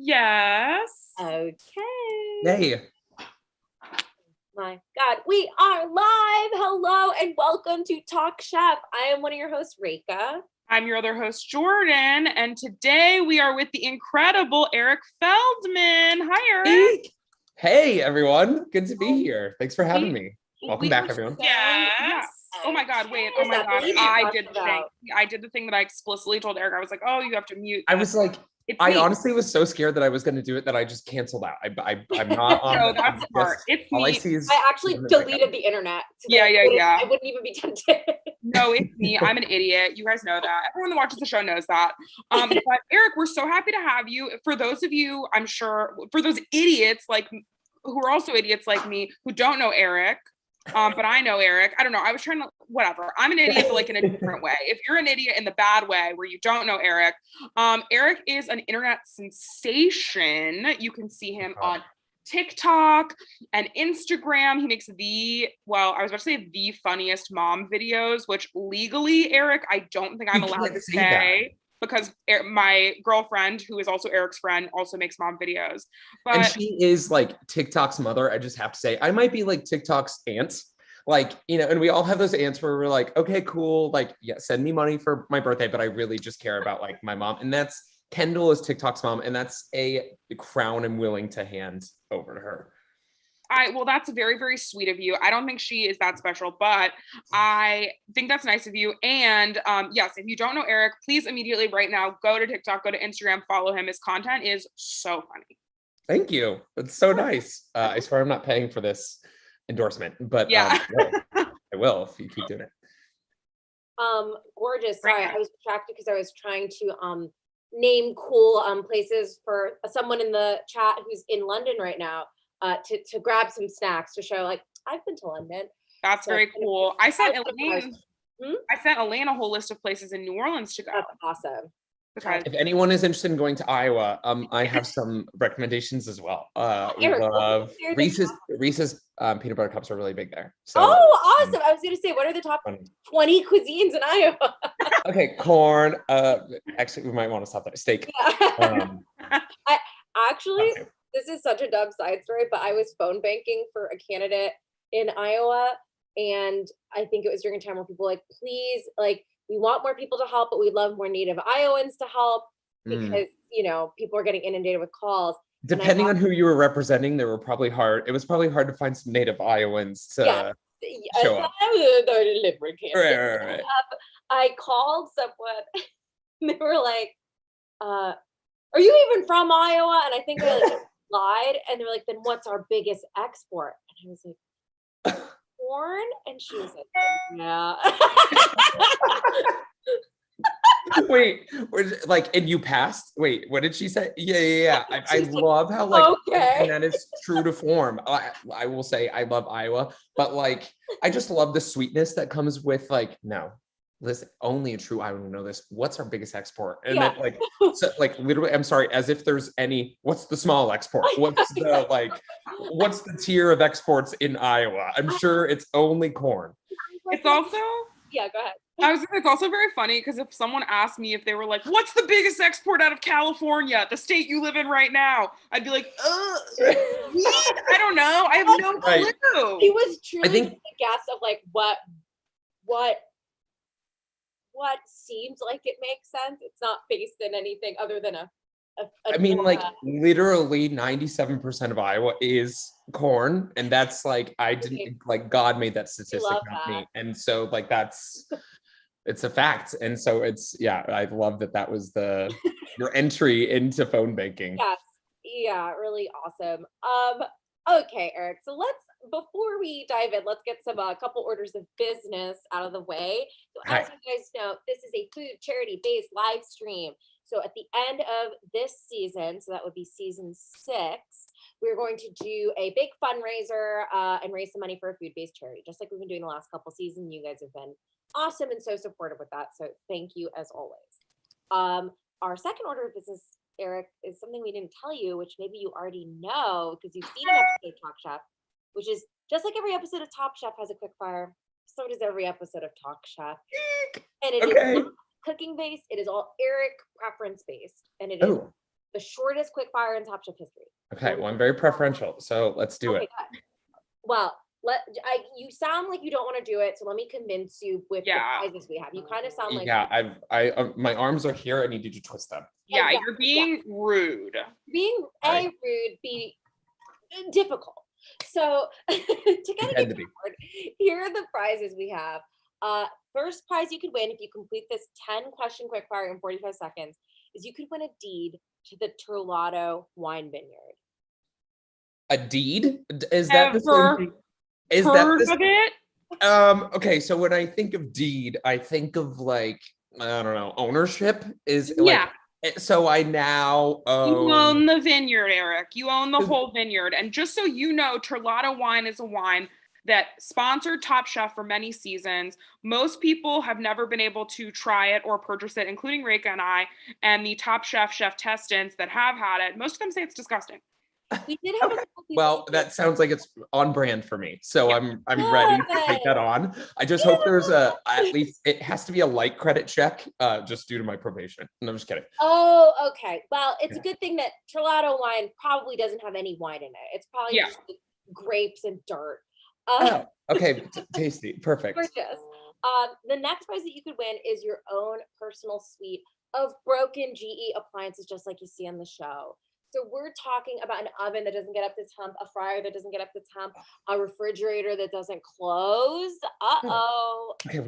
Yes. Okay. Yay. My God, we are live. Hello and welcome to Talk Chef. I am one of your hosts, Reka. I'm your other host, Jordan, and today we are with the incredible Eric Feldman. Hi, Eric. Hey, everyone. Good to be here. Thanks for having me. Welcome back, everyone. Yeah. Oh my God, wait. Oh my God. I did the thing that I explicitly told Eric. I was like, oh, you have to mute. I was like, I honestly was so scared that I was going to do it that I just canceled out. I'm not on. No, that's smart. It's all me. I see is. I actually deleted the internet. So yeah. I wouldn't even be tempted. No, it's me. I'm an idiot. You guys know that. Everyone that watches the show knows that. But Eric, we're so happy to have you. For those of you, I'm sure, for those idiots like who are also idiots like me who don't know Eric, but I know Eric. I don't know. I was trying to, whatever. I'm an idiot, but like in a different way. If you're an idiot in the bad way where you don't know Eric, Eric is an internet sensation. You can see him on TikTok and Instagram. He makes the funniest mom videos, which legally, Eric, I don't think I'm allowed to say. Because my girlfriend, who is also Eric's friend, also makes mom videos. But and she is like TikTok's mother. I just have to say, I might be like TikTok's aunt. Like, you know, and we all have those aunts where we're like, okay, cool. Like, yeah, send me money for my birthday, but I really just care about like my mom. And that's Kendall is TikTok's mom. And that's a crown I'm willing to hand over to her. Well, that's very, very sweet of you. I don't think she is that special, but I think that's nice of you. And yes, if you don't know Eric, please immediately right now, go to TikTok, go to Instagram, follow him. His content is so funny. Thank you. It's so nice. I swear I'm not paying for this endorsement, but yeah, I will if you keep doing it. Gorgeous. Sorry, I was distracted because I was trying to name cool places for someone in the chat who's in London right now. To grab some snacks to show, like, I've been to London. That's very cool. I sent Elaine a whole list of places in New Orleans to go. That's awesome. If anyone is interested in going to Iowa, I have some recommendations as well. We love Reese's peanut butter cups are really big there. So, awesome. I was going to say, what are the top 20 cuisines in Iowa? Okay, corn. Actually, we might want to stop there. Steak. Yeah. This is such a dumb side story, but I was phone banking for a candidate in Iowa. And I think it was during a time where people were like, please, like, we want more people to help, but we'd love more native Iowans to help because, you know, people are getting inundated with calls. Depending on who you were representing, it was probably hard to find some native Iowans to show up. Right. I called someone and they were like, are you even from Iowa? And I think they like lied and they were like, then what's our biggest export? And I was like, corn? And she was like, yeah. Wait, and you passed? Wait, what did she say? Yeah. I love how and that is true to form. I will say I love Iowa, but like, I just love the sweetness that comes with like, no. Listen, only a true Iowan will know this. What's our biggest export? And then literally, I'm sorry, as if there's any, what's the small export? What's the what's the tier of exports in Iowa? I'm sure it's only corn. It's also, go ahead. It's also very funny because if someone asked me if they were like, what's the biggest export out of California, the state you live in right now? I'd be like, I don't know. I have no clue. He was truly a guess of like what seems like it makes sense. It's not based in anything other than literally 97% of Iowa is corn, and that's like God made that statistic, not me. And so like it's a fact. And so it's I love that was your entry into phone banking. Yes. Yeah, really awesome. Okay, Eric. So before we dive in, let's get some couple orders of business out of the way. So as you guys know, this is a food charity-based live stream. So at the end of this season, so that would be season 6, we're going to do a big fundraiser and raise some money for a food-based charity, just like we've been doing the last couple seasons. You guys have been awesome and so supportive with that. So thank you as always. Our second order of business, Eric, is something we didn't tell you, which maybe you already know because you've seen an episode of Talk Chef, which is just like every episode of Top Chef has a quick fire. So does every episode of Talk Chef. And it is not cooking based. It is all Eric preference based. And it is the shortest quickfire in Top Chef history. Okay, well, I'm very preferential, so let's do it. Good. Well, you sound like you don't want to do it, so let me convince you with the prizes we have. You kind of sound like my arms are here. I need you to twist them. Yeah, exactly. You're being rude. Being rude, be difficult. So to kind of get started, here are the prizes we have. First prize you could win if you complete this 10-question quickfire in 45 seconds is you could win a deed to the Torlato Wine Vineyard. A deed? Is that the same thing? Is that of it? Okay, so when I think of deed, I think of like, I don't know, ownership is like, so I now you own the vineyard, Eric. You own the whole vineyard. And just so you know, Torlato wine is a wine that sponsored Top Chef for many seasons. Most people have never been able to try it or purchase it, including Reka and I, and the Top Chef testants that have had it. Most of them say it's disgusting. We did have well, that sounds like it's on brand for me. So I'm ready to take that on. I just hope there's at least, it has to be a light credit check, just due to my probation. No, I'm just kidding. Oh, okay. Well, it's a good thing that Torlato wine probably doesn't have any wine in it. It's probably just like grapes and dirt. Okay, tasty, perfect. Gorgeous. The next prize that you could win is your own personal suite of broken GE appliances, just like you see on the show. So we're talking about an oven that doesn't get up this hump, a fryer that doesn't get up this hump, a refrigerator that doesn't close. Okay.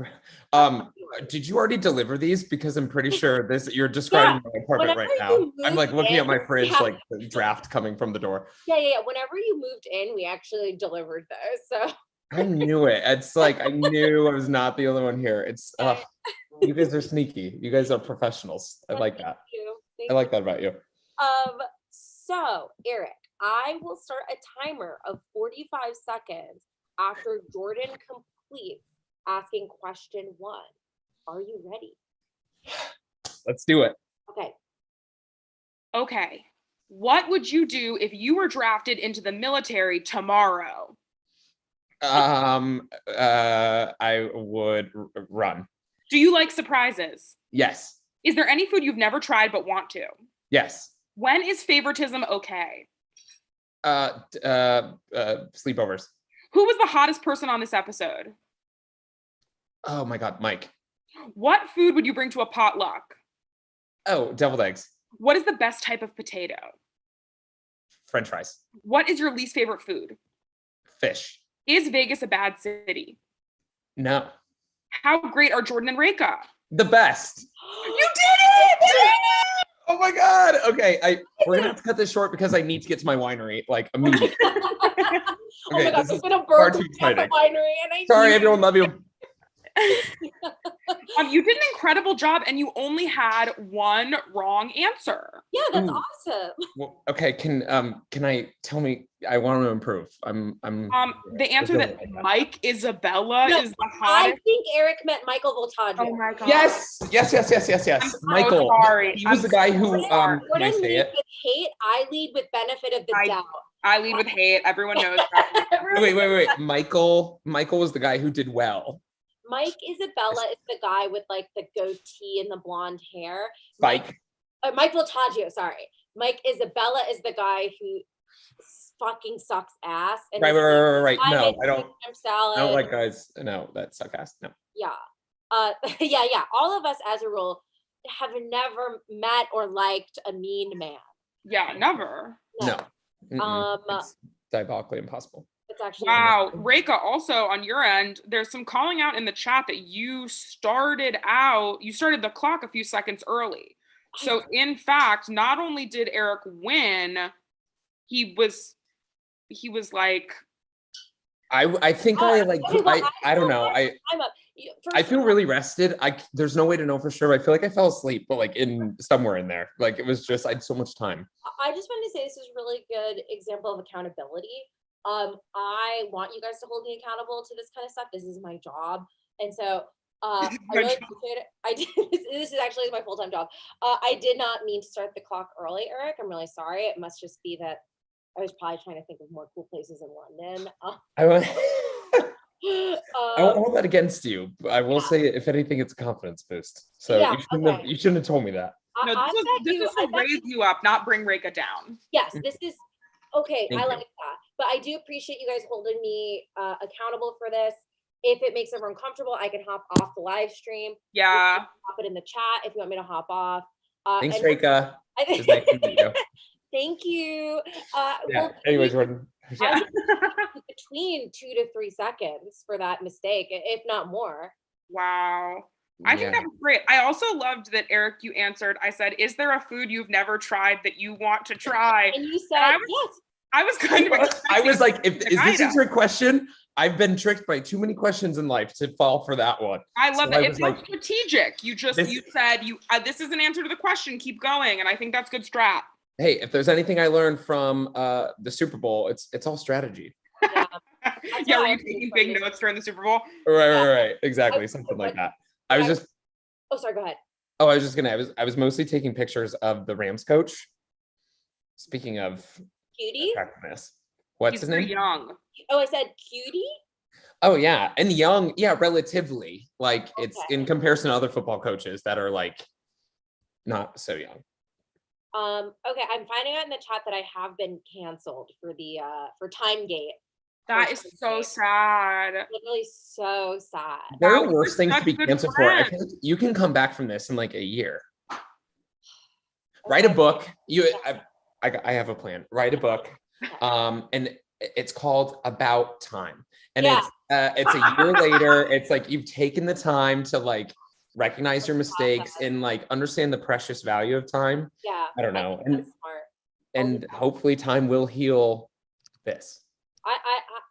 Did you already deliver these? Because I'm pretty sure you're describing my apartment right now. I'm like looking at my fridge, like the draft coming from the door. Yeah. Whenever you moved in, we actually delivered those. So I knew it. It's like I knew I was not the only one here. It's you guys are sneaky. You guys are professionals. I like that. I like that about you. So, Eric, I will start a timer of 45 seconds after Jordan completes asking question 1. Are you ready? Let's do it. Okay. What would you do if you were drafted into the military tomorrow? I would run. Do you like surprises? Yes. Is there any food you've never tried but want to? Yes. When is favoritism okay? Sleepovers. Who was the hottest person on this episode? Oh my God, Mike. What food would you bring to a potluck? Oh, deviled eggs. What is the best type of potato? French fries. What is your least favorite food? Fish. Is Vegas a bad city? No. How great are Jordan and Reka? The best. You did it! Oh my God. Okay. We're gonna have to cut this short because I need to get to my winery like immediately. Okay, oh my God, it's gonna burn the winery and sorry, everyone, love you. You did an incredible job and you only had one wrong answer. Yeah, that's awesome. Well, okay, can I tell me I want to improve. The answer that Mike Isabella is the hottest. I think Eric meant Michael Voltaggio. Oh my God. Yes. I'm Michael. So sorry. He was the guy who Jordan lead with hate, I lead with benefit of the doubt. I lead with hate. Everyone knows that. Wait. Michael was the guy who did well. Mike Isabella is the guy with like the goatee and the blonde hair. Mike Voltaggio, sorry. Mike Isabella is the guy who fucking sucks ass. And right. No, I don't like guys. No, that suck ass. No. Yeah. Yeah. All of us, as a rule, have never met or liked a mean man. Yeah, never. No. It's diabolically impossible. It's actually wow. Reka, also on your end, there's some calling out in the chat that you started the clock a few seconds early. So in fact, not only did Eric win, he was like, I think I don't know. I'm up. I feel really rested. There's no way to know for sure. I feel like I fell asleep, but like in somewhere in there, like it was just, I had so much time. I just wanted to say this is a really good example of accountability. I want you guys to hold me accountable to this kind of stuff. This is my job. And so I really appreciate it. This is actually my full-time job. I did not mean to start the clock early, Eric. I'm really sorry. It must just be that I was probably trying to think of more cool places in London. I won't hold that against you. I will say, if anything, it's a confidence boost. So you shouldn't have told me that. No, this is to raise you up, not bring Reka down. Yes, this is okay. Thank I you. like that, but I do appreciate you guys holding me accountable for this. If it makes everyone comfortable, I can hop off the live stream. Yeah. Hop it in the chat if you want me to hop off. Thanks, Reka. It was nice to meet you. Thank you. Yeah. Anyway, Jordan. Yeah. Between 2 to 3 seconds for that mistake, if not more. Wow. I think that was great. I also loved that, Eric, you answered. I said, is there a food you've never tried that you want to try? And you said, yes. I was kind of I was like, is this a trick question? I've been tricked by too many questions in life to fall for that one. I love it. It's not strategic. You said, this is an answer to the question. Keep going. And I think that's good strat. Hey, if there's anything I learned from the Super Bowl, it's all strategy. Yeah, were you taking big notes during the Super Bowl? Right. Exactly. Something like that. I was just. Oh, sorry. Go ahead. Oh, I was mostly taking pictures of the Rams coach. Speaking of cutie, attractiveness, what's his name? Young. Oh, I said cutie. Oh yeah, and young, yeah, relatively. Like it's in comparison to other football coaches that are like not so young. Okay, I'm finding out in the chat that I have been canceled for the for Timegate. That is so sad. Literally so sad. There are worse things to be canceled for. I think you can come back from this in like a year. Okay. Write a book. I have a plan. Write a book. And it's called About Time. And it's a year later. It's like you've taken the time to like recognize your mistakes and like understand the precious value of time. Yeah. I don't know. That's smart. And hopefully time will heal this.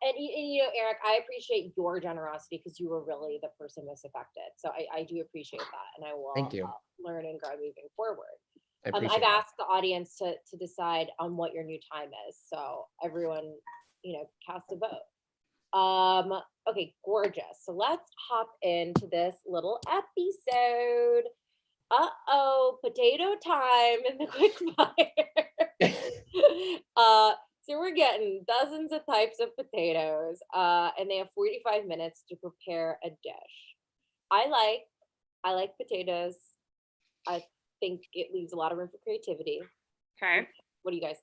And you know, Eric, I appreciate your generosity because you were really the person most affected. So I do appreciate that, and I will Thank you. Learn and grow moving forward. I've asked the audience to decide on what your new time is, so everyone, cast a vote. Okay, gorgeous. So let's hop into this little episode. Potato time in the quick fire. So we're getting dozens of types of potatoes, and they have 45 minutes to prepare a dish. I like potatoes. I think it leaves a lot of room for creativity. Okay. What do you guys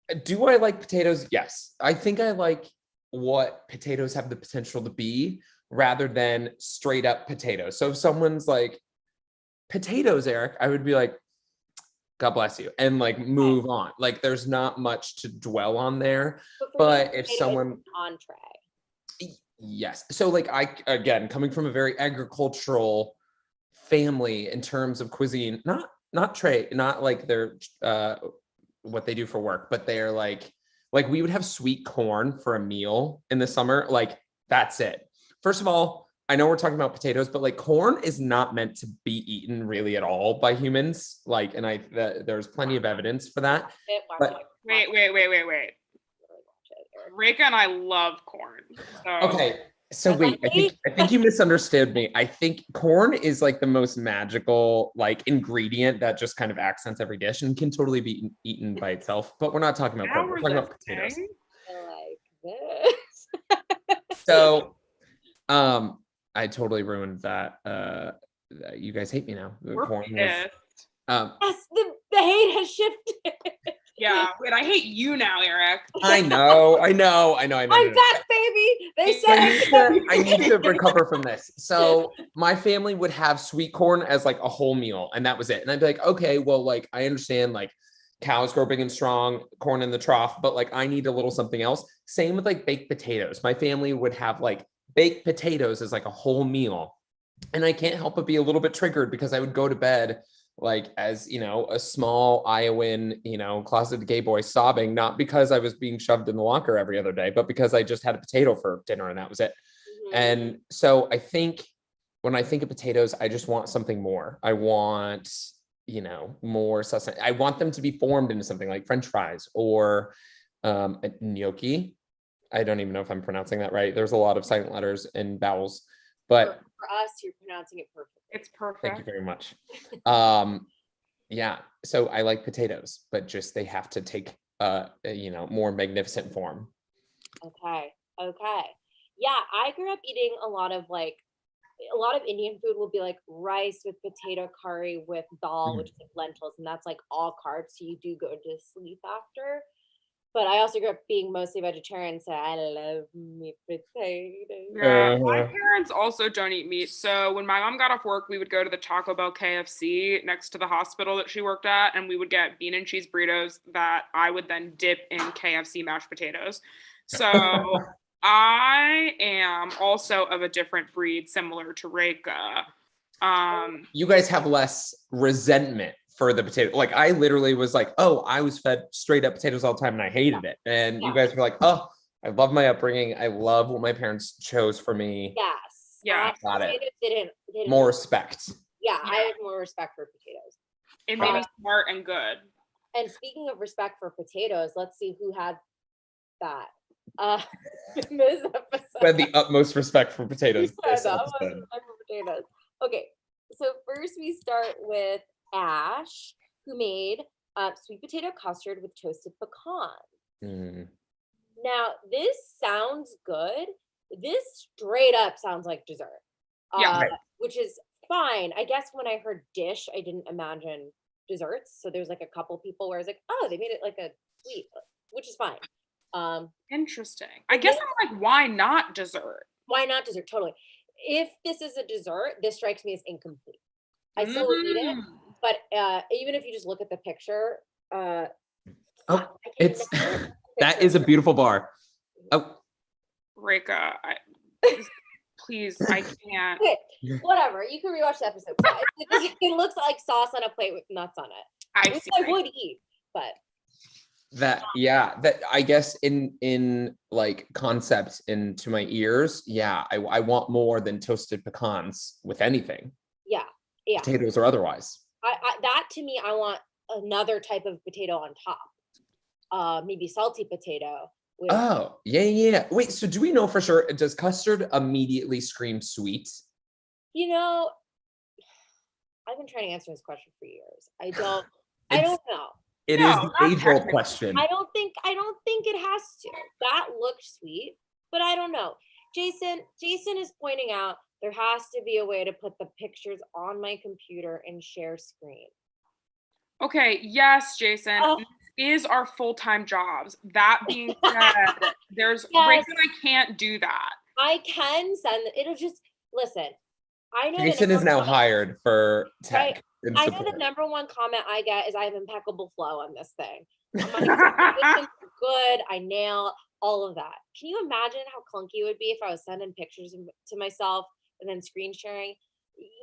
think? Do I like potatoes? Yes. I think I like what potatoes have the potential to be rather than straight up potatoes. So if someone's like, potatoes, Eric, I would be like, God bless you, and like move on. Like there's not much to dwell on there. But if someone entree. Yes. So like again, coming from a very agricultural family in terms of cuisine, not like they're what they do for work, but they're like we would have sweet corn for a meal in the summer. Like that's it. First of all, I know we're talking about potatoes, but like corn is not meant to be eaten really at all by humans. Like, and there's plenty of evidence for that. But, wait. Reka and I love corn. So. Okay. So wait, I think you misunderstood me. I think corn is like the most magical like ingredient that just kind of accents every dish and can totally be eaten by itself. But we're not talking about corn. We're talking about potatoes. I like this. So, I totally ruined that. You guys hate me now. We're corn pissed. Yes, the hate has shifted. Yeah, and I hate you now, Eric. I know. I'm back, baby. They said I need to recover from this. So my family would have sweet corn as like a whole meal, and that was it. And I'd be like, okay, well, like I understand, like cows grow big and strong, corn in the trough, but like I need a little something else. Same with like baked potatoes. My family would have like baked potatoes as like a whole meal, and I can't help but be a little bit triggered because I would go to bed like as a small Iowan closeted gay boy sobbing, not because I was being shoved in the locker every other day, but because I just had a potato for dinner and that was it. Mm-hmm. And so I think when I think of potatoes, I just want something more. I want more sustenance. I want them to be formed into something like French fries or a gnocchi. I don't even know if I'm pronouncing that right. There's a lot of silent letters and vowels, but for us, you're pronouncing it perfectly. It's perfect. Thank you very much. Yeah. So I like potatoes, but just they have to take more magnificent form. Okay. Yeah, I grew up eating a lot of like a lot of Indian food will be like rice with potato curry with dal, which is like lentils, and that's like all carbs. So you do go to sleep after. But I also grew up being mostly vegetarian, so I love meat potatoes. Yeah, my parents also don't eat meat. So when my mom got off work, we would go to the Taco Bell KFC next to the hospital that she worked at, and we would get bean and cheese burritos that I would then dip in KFC mashed potatoes. So I am also of a different breed, similar to Reika. You guys have less resentment for the potato. Like I literally was like, oh, I was fed straight up potatoes all the time and I hated it. And you guys were like, oh, I love my upbringing. I love what my parents chose for me. Yes. Yeah. Got it. Didn't more respect. Yeah, I have more respect for potatoes. It made me smart and good. And speaking of respect for potatoes, let's see who had that. In this episode. We had the utmost respect for potatoes. Okay, so first we start with Ash, who made sweet potato custard with toasted pecan. Now, this sounds good. This straight up sounds like dessert. Which is fine. I guess when I heard dish, I didn't imagine desserts. So there's like a couple people where I was like, oh, they made it like a sweet, which is fine. Interesting. I guess I'm like, why not dessert? Why not dessert? Totally. If this is a dessert, this strikes me as incomplete. I still would eat it, but even if you just look at the picture, it's that is a beautiful bar. Oh, Reika, please, I can't. Okay, whatever. You can rewatch the episode. It looks like sauce on a plate with nuts on it. I would eat, but. That I guess in like concept into my ears, I want more than toasted pecans with anything. Yeah. Potatoes or otherwise. That to me, I want another type of potato on top. Maybe salty potato. Wait, so do we know for sure? Does custard immediately scream sweet? You know, I've been trying to answer this question for years. I don't know. It is the age-old question. I don't think it has to. That looks sweet, but I don't know. Jason is pointing out there has to be a way to put the pictures on my computer and share screen. Okay, yes, Jason. This is our full-time jobs. That being said, there's ways that I can't do that. I can send it'll just listen. I know Jason is now hired for tech. I know the number one comment I get is I have impeccable flow on this thing. I'm like, good. I nail all of that. Can you imagine how clunky it would be if I was sending pictures to myself and then screen sharing?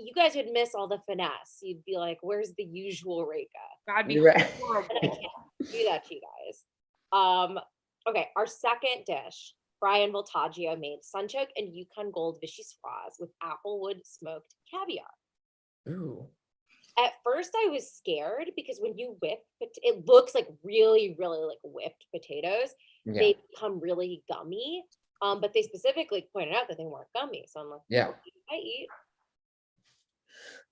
You guys would miss all the finesse. You'd be like, where's the usual Reika? That'd be horrible. And I can't do that to you guys. Okay, our second dish, Brian Voltaggio made sunchoke and Yukon Gold vichyssoise with applewood smoked caviar. Ooh. At first I was scared because when you whip it looks like really, really like whipped potatoes. Yeah. They become really gummy. But they specifically pointed out that they weren't gummy. So I'm like, I eat.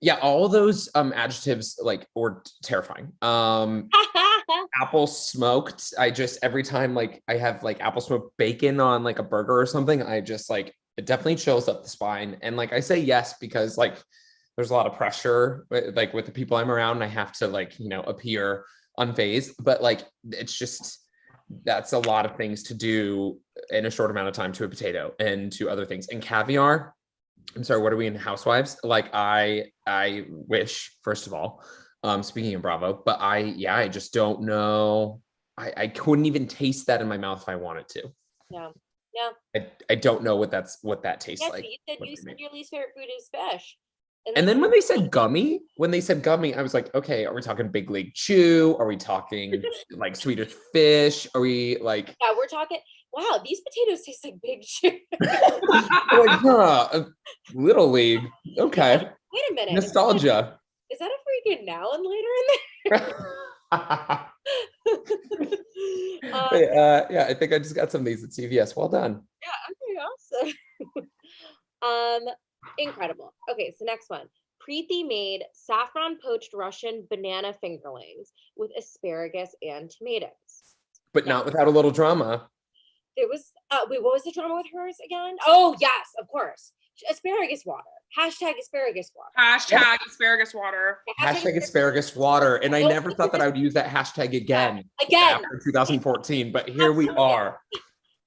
Yeah, all those adjectives like were terrifying. Apple smoked. I just every time like I have like apple smoked bacon on like a burger or something, I just like it definitely chills up the spine. And like I say yes because like there's a lot of pressure like with the people I'm around and I have to like, you know, appear unfazed, but like it's just that's a lot of things to do in a short amount of time to a potato and to other things. And caviar, I'm sorry, what are we in Housewives? Like I wish, first of all, speaking of Bravo, but I just don't know. I couldn't even taste that in my mouth if I wanted to. Yeah. I don't know what that tastes like. You said your least favorite food is fish. And then when they said gummy, I was like, okay, are we talking Big League Chew? Are we talking like Swedish Fish? Are we like? Yeah, we're talking. Wow, these potatoes taste like Big Chew. Like, Little League. Okay. Wait a minute. Nostalgia. Is that a freaking now and later in there? Yeah, I think I just got some of these at CVS. Well done. Yeah, okay, awesome. Incredible. Okay, so next one. Preeti made saffron poached Russian banana fingerlings with asparagus and tomatoes. But not without a little drama. There was, wait, what was the drama with hers again? Oh, yes, of course. asparagus water. Hashtag asparagus water. Hashtag asparagus water. Hashtag asparagus water. And I never thought that I would use that hashtag again after 2014, but here we are.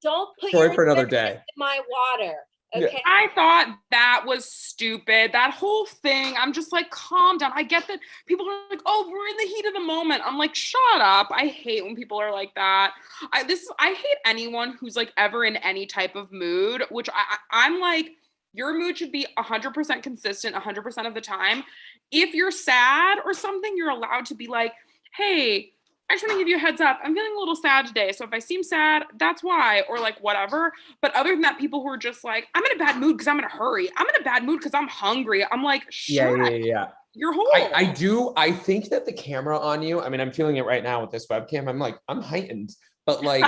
Don't put Sorry your for another day. in my water. Okay. I thought that was stupid. That whole thing, I'm just like, calm down. I get that people are like, oh, we're in the heat of the moment. I'm like, shut up. I hate when people are like that. I hate anyone who's like ever in any type of mood, which I'm like, your mood should be 100% consistent 100% of the time. If you're sad or something, you're allowed to be like, hey, I just want to give you a heads up. I'm feeling a little sad today. So if I seem sad, that's why, or like whatever. But other than that, people who are just like, I'm in a bad mood because I'm in a hurry. I'm in a bad mood because I'm hungry. I'm like, yeah. You're whole. I think that the camera on you, I mean, I'm feeling it right now with this webcam. I'm like, I'm heightened. But like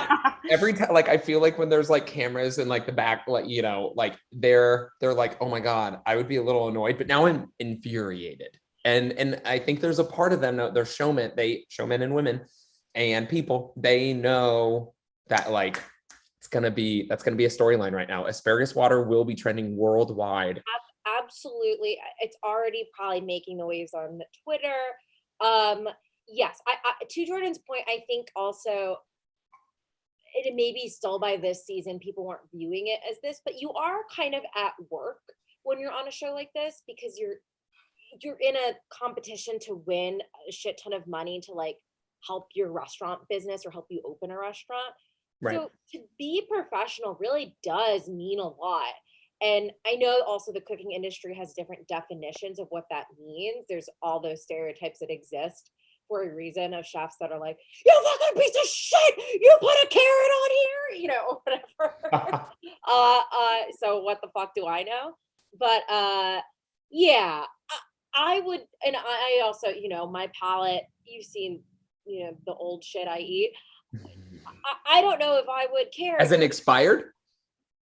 every time, like I feel like when there's like cameras in like the back, like, you know, like they're like, oh my God, I would be a little annoyed, but now I'm infuriated. And I think there's a part of them, they're showmen and women and people, they know that like that's gonna be a storyline right now. Asparagus water will be trending worldwide. Absolutely. It's already probably making the waves on the Twitter. Yes, I to Jordan's point, I think also it may be still by this season, people weren't viewing it as this, but you are kind of at work when you're on a show like this because you're in a competition to win a shit ton of money to like help your restaurant business or help you open a restaurant. Right. So to be professional really does mean a lot. And I know also the cooking industry has different definitions of what that means. There's all those stereotypes that exist for a reason of chefs that are like, you fucking piece of shit, you put a carrot on here, you know, whatever. So what the fuck do I know? But yeah, I would, and I also, you know, my palate, you've seen, you know, the old shit I eat. I don't know if I would care. As an expired?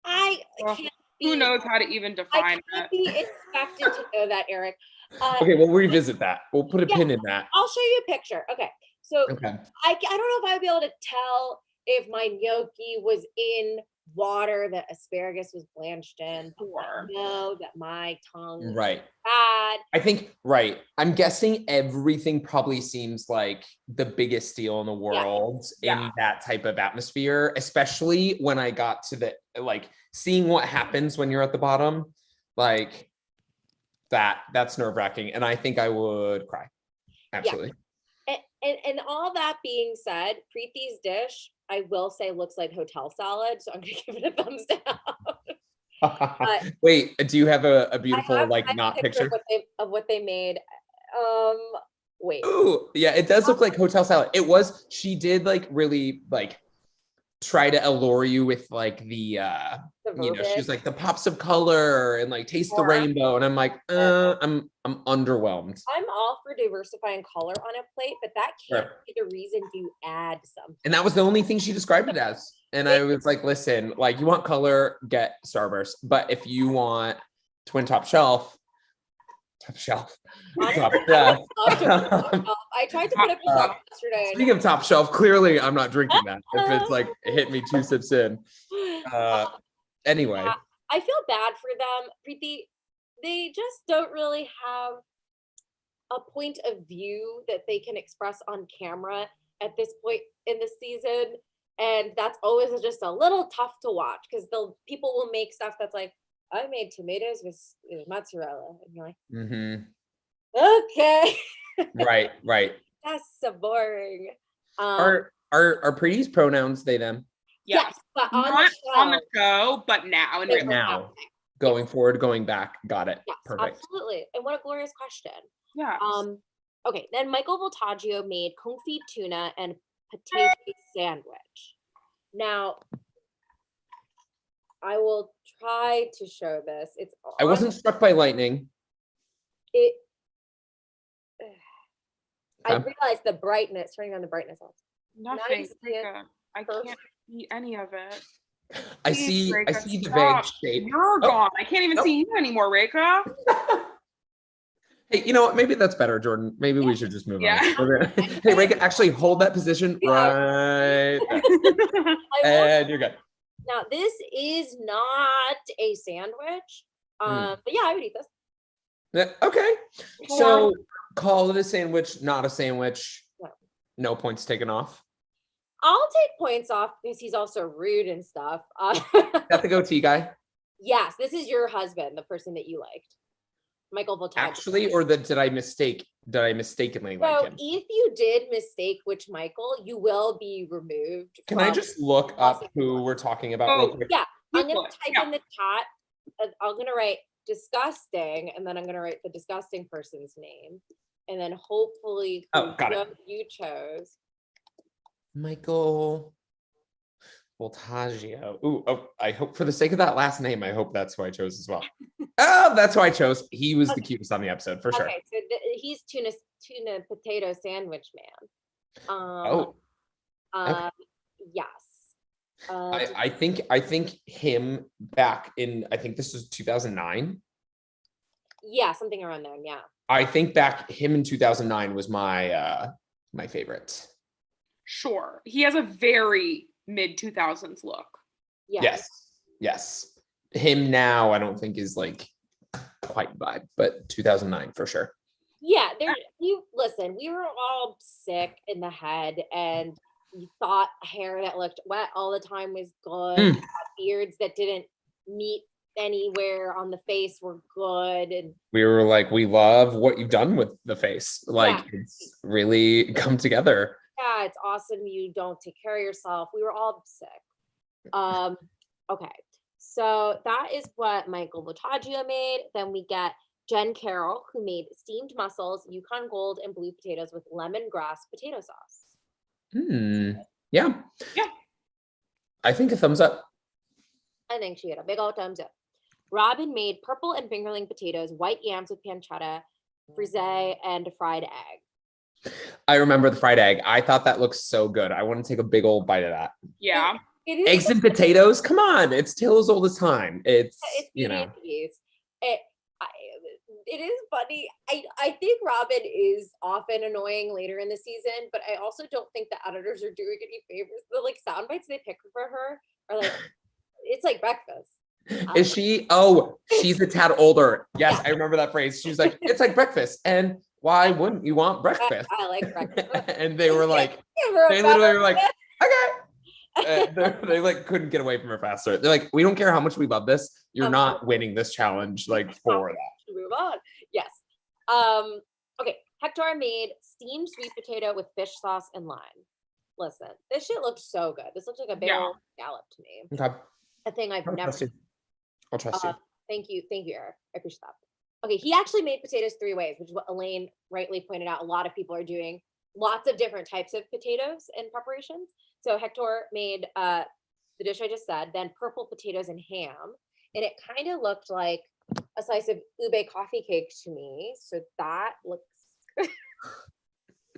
I can't be. Who knows how to even define it? I can't be expected to know that, Eric. Okay, we'll revisit that. We'll put a pin in that. I'll show you a picture. Okay. So I don't know if I'd be able to tell if my gnocchi was in water that asparagus was blanched in. I know that my tongue is bad. I think, I'm guessing everything probably seems like the biggest steal in the world in that type of atmosphere, especially when I got to the, like, seeing what happens when you're at the bottom, like that's nerve-wracking. And I think I would cry. Absolutely. Yeah. And all that being said, Preeti's dish, I will say, looks like hotel salad, so I'm gonna give it a thumbs down. Wait, do you have a beautiful not picture of what they made? Wait. Ooh, yeah, it does look like hotel salad. She did like really like try to allure you with like the you know, she's like the pops of color and like taste the rainbow, and I'm like I'm underwhelmed. I'm all for diversifying color on a plate, but that can't be the reason to add something. And that was the only thing she described it as. And I was like, listen, like, you want color, get Starburst, but if you want twin top shelf. I tried to put up a top yesterday. Speaking of top shelf, clearly I'm not drinking that. If it's like it hit me 2 sips in. Anyway, I feel bad for them. Preeti, they just don't really have a point of view that they can express on camera at this point in the season, and that's always just a little tough to watch because people will make stuff that's like, I made tomatoes with mozzarella. And you're like, okay. Right. That's so boring. Are Preeti's pronouns they, them? Yes, but on the show, but now. And right now. Going forward, going back. Got it. Yes, perfect. Absolutely. And what a glorious question. Yeah. Okay, then Michael Voltaggio made confit tuna and potato sandwich. Now, I will try to show this. I wasn't struck by lightning. I realized the brightness, turning on the brightness off. Nothing. I can't see any of it. I see the vague shape. You're gone. I can't even see you anymore, Reka. Hey, you know what? Maybe that's better, Jordan. Maybe we should just move on. Hey, Reka, actually hold that position right there. And you're good. Now, this is not a sandwich. But yeah, I would eat this. Okay. So call it a sandwich, not a sandwich. No points taken off. I'll take points off because he's also rude and stuff. Got the goatee guy? Yes, this is your husband, the person that you liked. Michael Voltaggio. Actually, or did I mistakenly like him? If you did mistake which Michael, you will be removed. Can I just look up who we're talking about real quick? Yeah, I'm going to type in the chat. I'm going to write disgusting, and then I'm going to write the disgusting person's name. And then hopefully you chose. Michael Voltaggio. Ooh, I hope for the sake of that last name, I hope that's who I chose as well. Oh, that's who I chose. He was the cutest on the episode for sure. Okay, so he's tuna potato sandwich man. Yes. I think him back in, I think this was 2009. Yeah, something around there. Yeah. I think back him in 2009 was my my favorite. Sure. He has a very mid 2000s look. Yes. Him now I don't think is like quite vibe, but 2009 for sure. Yeah, listen, we were all sick in the head and you thought hair that looked wet all the time was good. Beards that didn't meet anywhere on the face were good, and we were like, we love what you've done with the face. Like it's really come together. Yeah, it's awesome. You don't take care of yourself. We were all sick. Okay, so that is what Michael Voltaggio made. Then we get Jen Carroll, who made steamed mussels, Yukon Gold, and blue potatoes with lemongrass potato sauce. Yeah. I think a thumbs up. I think she had a big old thumbs up. Robin made purple and fingerling potatoes, white yams with pancetta, frisee, and fried egg. I remember the fried egg. I thought that looked so good. I want to take a big old bite of that. Yeah. Eggs and potatoes? Come on. It's tale as old as time. It's you know. It is funny. I think Robin is often annoying later in the season, but I also don't think the editors are doing any favors. The like sound bites they pick for her are like, it's like breakfast. Is she? Oh, she's a tad older. Yes, I remember that phrase. She was like, it's like breakfast. And why wouldn't you want breakfast? I like breakfast. And they were like, they literally were like, okay. They like couldn't get away from her faster. They're like, we don't care how much we love this. You're not winning this challenge. Like for that. Move on. Yes. Okay. Hector made steamed sweet potato with fish sauce and lime. Listen, this shit looks so good. This looks like a big old scallop to me. Okay. A thing I've never. I'll trust you. Thank you, Eric. I appreciate that. Okay, he actually made potatoes 3 ways, which is what Elaine rightly pointed out. A lot of people are doing lots of different types of potatoes and preparations. So Hector made the dish I just said, then purple potatoes and ham, and it kind of looked like a slice of ube coffee cake to me. So that looks.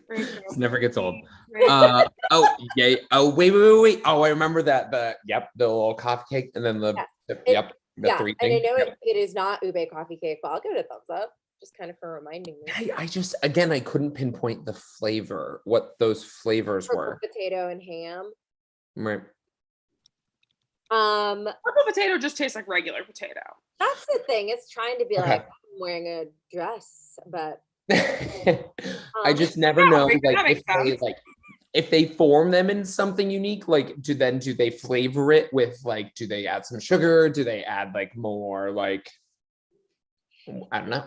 It never gets old. Oh, yay. Oh, wait. Oh, I remember that. The little coffee cake, and then the 3 thing. And I know it is not ube coffee cake, but I'll give it a thumbs up. Just kind of for reminding me. I just, again, I couldn't pinpoint the flavor, what those flavors were. Potato and ham. Right. Purple potato just tastes like regular potato. That's the thing. It's trying to be like I'm wearing a dress, but I just never know if they form them in something unique, like do they flavor it with like, do they add some sugar? Do they add like more like, I don't know.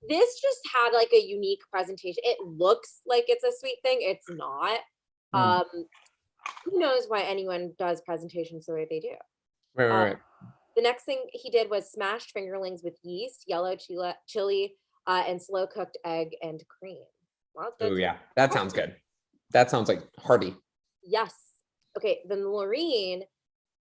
This just had like a unique presentation. It looks like it's a sweet thing. It's not. Who knows why anyone does presentations the way they do. Right. The next thing he did was smashed fingerlings with yeast, yellow chili, and slow cooked egg and cream. Oh yeah, that sounds good. That sounds like hearty. Yes. Okay, then Laureen,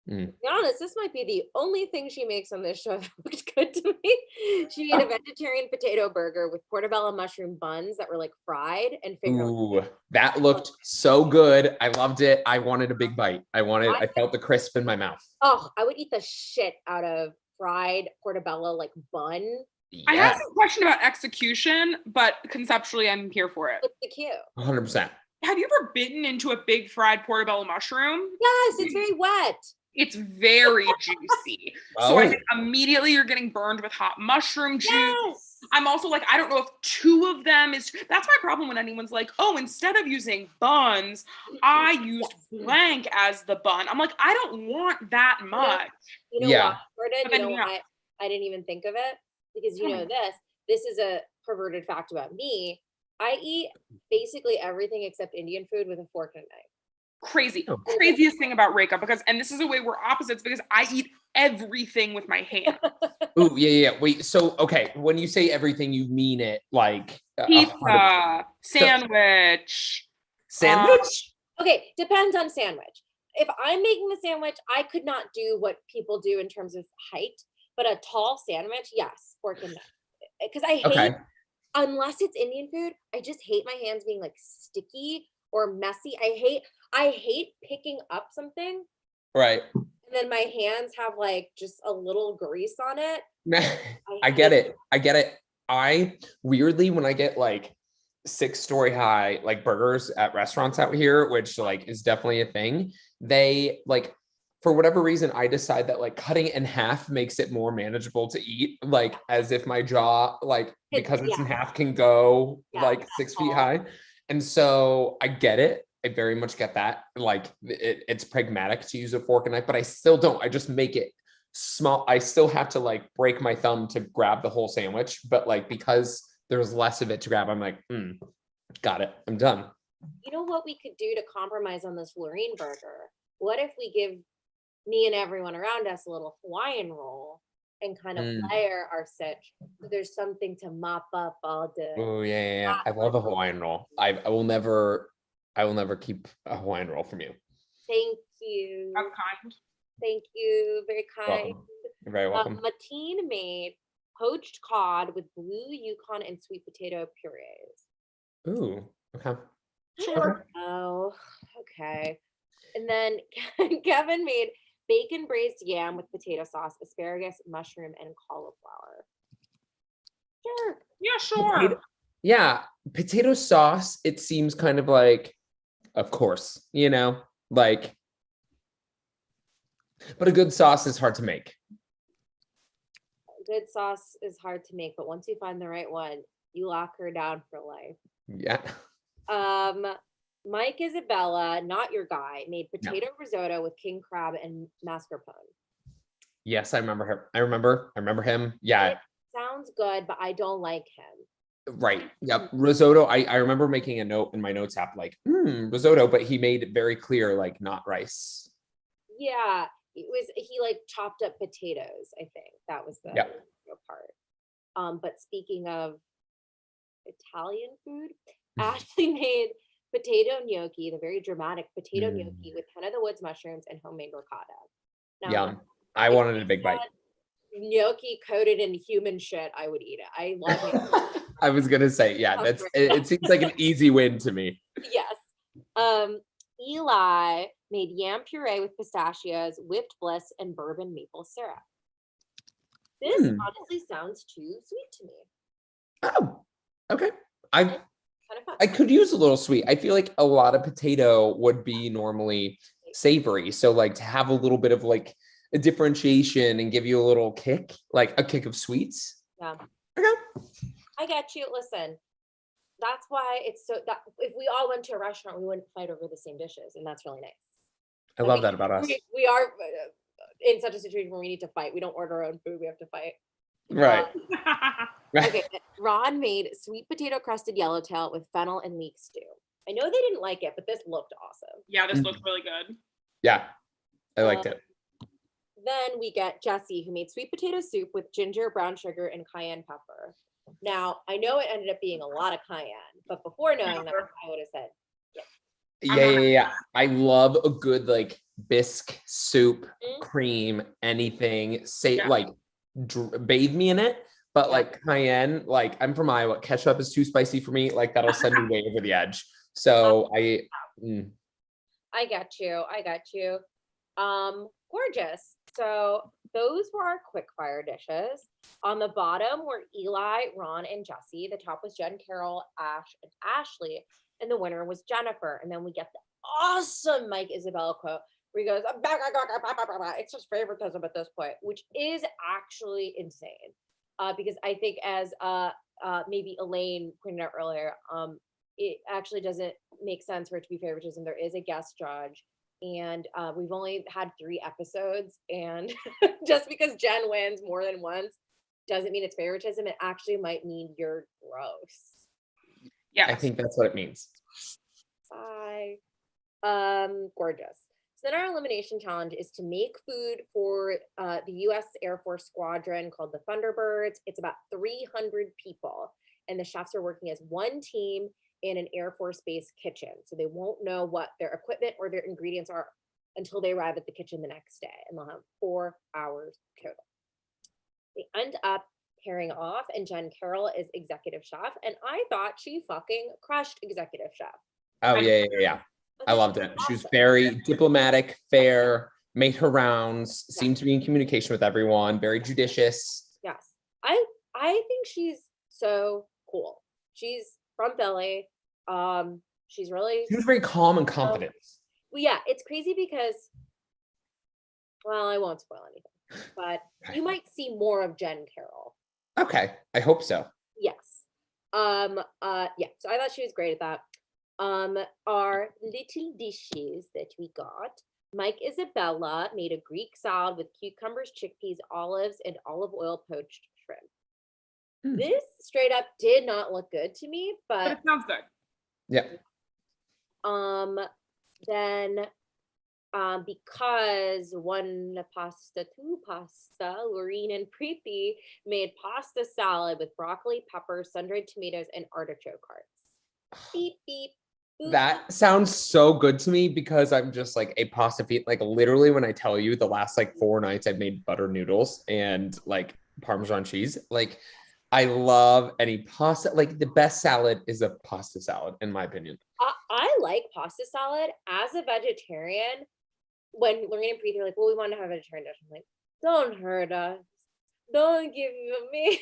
to be honest, this might be the only thing she makes on this show that looks good to me. She made a vegetarian potato burger with portobello mushroom buns that were like fried and fingerlings. Ooh, that looked so good. I loved it. I wanted a big bite. I felt the crisp in my mouth. Oh, I would eat the shit out of fried portobello like bun. Yes. I have a question about execution, but conceptually I'm here for it. What's the cue? 100%. Have you ever bitten into a big fried portobello mushroom? Yes, it's very wet. It's very juicy. So I think immediately you're getting burned with hot mushroom juice. Yes. I'm also like, I don't know if 2 of them is, that's my problem when anyone's like, oh, instead of using buns, I used blank as the bun. I'm like, I don't want that much. You know what, Jordan? You know what? I didn't even think of it because you know this is a perverted fact about me. I eat basically everything except Indian food with a fork and a knife. Craziest thing about Reka, because, and this is a way we're opposites, because I eat everything with my hand. Ooh, yeah. Wait, so okay, when you say everything, you mean it like pizza, sandwich. Okay, depends on sandwich. If I'm making the sandwich, I could not do what people do in terms of height, but a tall sandwich, yes, fork and knife. Because I hate, unless it's Indian food, I just hate my hands being like sticky or messy. I hate picking up something. Right. And then my hands have like just a little grease on it. I get it. I weirdly, when I get like 6-story high like burgers at restaurants out here, which like is definitely a thing, they like, for whatever reason, I decide that like cutting it in half makes it more manageable to eat, like as if my jaw, like because it's in half, can go like 6 feet high. And so I get it. I very much get that. Like it's pragmatic to use a fork and knife, but I still don't. I just make it small. I still have to like break my thumb to grab the whole sandwich, but like because there's less of it to grab, I'm like, got it. I'm done. You know what we could do to compromise on this Lorraine burger? What if we give me and everyone around us a little Hawaiian roll and kind of layer our sitch so there's something to mop up all day? Oh yeah. I love a Hawaiian roll. I will never keep a Hawaiian roll from you. Thank you. I'm kind. Thank you. Very kind. Welcome. You're very welcome. Mateen made poached cod with blue Yukon and sweet potato purees. Ooh, okay. Sure. Oh, okay. And then Kevin made bacon braised yam with potato sauce, asparagus, mushroom, and cauliflower. Sure. Yeah, sure. Yeah, potato sauce, it seems kind of like, of course, you know, like, but a good sauce is hard to make. Good sauce is hard to make, but once you find the right one, you lock her down for life. Yeah. Mike Isabella, not your guy, made potato risotto with king crab and mascarpone. Yes, I remember her. I remember him. Yeah. It sounds good, but I don't like him. Right. Yep. Risotto. I remember making a note in my notes app like, risotto, but he made it very clear, like not rice. Yeah. He like chopped up potatoes, I think. That was the part. But speaking of Italian food, Ashley made potato gnocchi, the very dramatic potato gnocchi with hen of the woods mushrooms and homemade ricotta. Now, yum. I wanted a big bite. Gnocchi coated in human shit, I would eat it. I love it. I was gonna say, it seems like an easy win to me. Yes. Eli made yam puree with pistachios, whipped bliss, and bourbon maple syrup. This honestly sounds too sweet to me. Oh, okay. I could use a little sweet. I feel like a lot of potato would be normally savory. So like to have a little bit of like a differentiation and give you a little kick, like a kick of sweets. Yeah. Okay. I get you. Listen, that's why it's so that if we all went to a restaurant, we wouldn't fight over the same dishes. And that's really nice. I love that about us. We are in such a situation where we need to fight. We don't order our own food. We have to fight. Right. Okay. Ron made sweet potato crusted yellowtail with fennel and leek stew. I know they didn't like it, but this looked awesome. Yeah, this looked really good. Yeah, I liked it. Then we get Jesse, who made sweet potato soup with ginger, brown sugar, and cayenne pepper. Now, I know it ended up being a lot of cayenne, but before knowing that, I would have said Yeah. I love a good like bisque soup, cream, anything. Like bathe me in it. But like cayenne, like I'm from Iowa, ketchup is too spicy for me. Like that'll send me way over the edge. So I get you. Gorgeous. So those were our quick fire dishes. On the bottom were Eli, Ron, and Jesse. The top was Jen, Carol, Ash, and Ashley. And the winner was Jennifer. And then we get the awesome Mike Isabella quote where he goes, it's just favoritism at this point, which is actually insane. Because I think as maybe Elaine pointed out earlier, it actually doesn't make sense for it to be favoritism. There is a guest judge, and we've only had 3 episodes, and just because Jen wins more than once doesn't mean it's favoritism. It actually might mean you're gross. Yeah, I think that's what it means. Bye. Gorgeous. So then our elimination challenge is to make food for the U.S. Air Force squadron called the Thunderbirds. It's about 300 people, and the chefs are working as one team in an Air Force Base kitchen. So they won't know what their equipment or their ingredients are until they arrive at the kitchen the next day, and they'll have 4 hours total. They end up pairing off, and Jen Carroll is executive chef, and I thought she fucking crushed executive chef. Oh, yeah. I loved it. Awesome. She was very diplomatic, fair, made her rounds, seemed to be in communication with everyone, very judicious. Yes. I think she's so cool. She's from Philly. She was very calm and confident. Well, yeah, it's crazy because, well, I won't spoil anything, but you might see more of Jen Carroll. Okay. I hope so. Yes. So I thought she was great at that. Our little dishes that we got. Mike Isabella made a Greek salad with cucumbers, chickpeas, olives, and olive oil poached shrimp. This straight up did not look good to me, but it sounds good. Yeah. Then because one pasta, two pasta, Lorene and Preeti made pasta salad with broccoli, peppers, sun-dried tomatoes, and artichoke hearts. Beep, beep. That sounds so good to me because I'm just like a pasta feet. Like literally when I tell you the last like 4 nights I've made butter noodles and like Parmesan cheese, like I love any pasta. Like the best salad is a pasta salad in my opinion. I like pasta salad as a vegetarian. When Lorene and Preeti are like, well, we want to have a vegetarian dish. I'm like, don't hurt us. Don't give me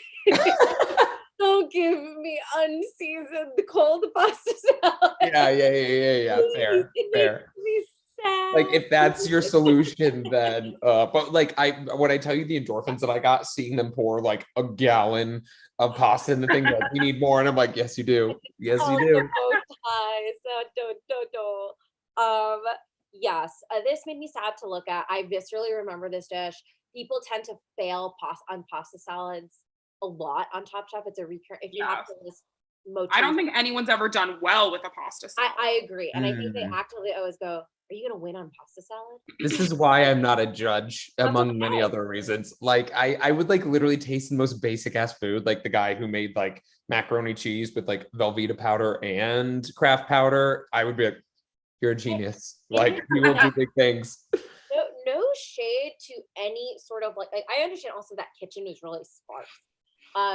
don't give me unseasoned cold pasta salad. Yeah. Fair. Me sad. Like if that's your solution, then but like when I tell you the endorphins that I got seeing them pour like a gallon of pasta in the thing, like we need more, and I'm like, yes, you do. Yes, you do. Yes, this made me sad to look at. I viscerally remember this dish. People tend to fail on pasta salads a lot on Top Chef. It's a recurrent. If you have to list motifs. I don't think anyone's ever done well with a pasta salad. I agree, and I think they actively always go, "Are you gonna win on pasta salad?" This is why I'm not a judge, among many other reasons. Like I would like literally taste the most basic ass food, like the guy who made like macaroni cheese with like Velveeta powder and Kraft powder. I would be like, you're a genius. Like you will do big things. No shade to any sort of like I understand also that kitchen was really sparse.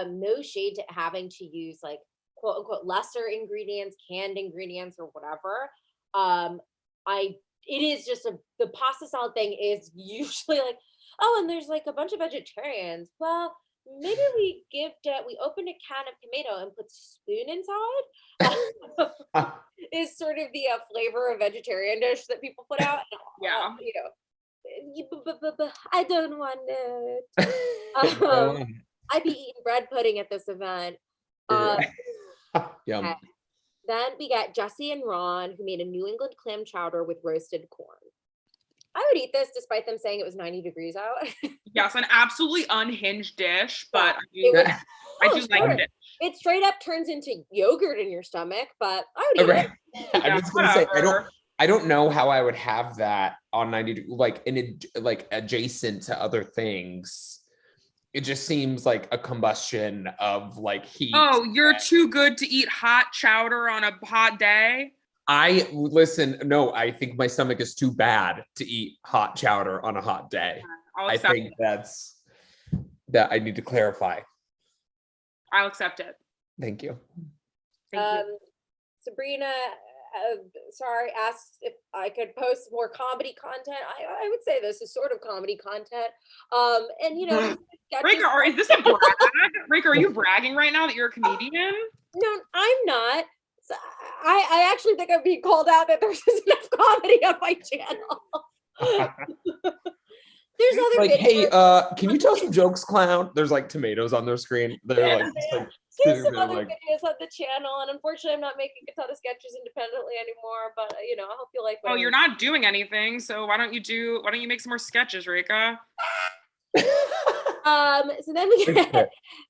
No shade to having to use like quote unquote lesser ingredients, canned ingredients, or whatever. It is just the pasta salad thing is usually like, oh, and there's like a bunch of vegetarians. Well, maybe we opened a can of tomato and put spoon inside. Is sort of the flavor of vegetarian dish that people put out. Yeah. I don't want it. I'd be eating bread pudding at this event. Yum. Okay. Then we got Jesse and Ron, who made a New England clam chowder with roasted corn. I would eat this despite them saying it was 90 degrees out. Yes, an absolutely unhinged dish, but I do like it. It straight up turns into yogurt in your stomach, but I would eat it. I was gonna say I don't know how I would have that on 90 like adjacent to other things. It just seems like a combustion of like heat. Oh, you're too good to eat hot chowder on a hot day? I think my stomach is too bad to eat hot chowder on a hot day. I think that I need to clarify. I'll accept it. Thank you. Thank you. Sabrina, asked if I could post more comedy content. I would say this is sort of comedy content. And you know, Rika, is this a brag? Rika, are you bragging right now that you're a comedian? No, I'm not. So I actually think I'm being called out that there's enough comedy on my channel. There's other like, videos. hey, can you tell some jokes, clown? There's like tomatoes on their screen. They're like, there's some other videos on the channel, and unfortunately, I'm not making a ton of sketches independendly anymore. But I hope you like. Oh, you're not doing anything, so why don't you make some more sketches, Rika? So then we get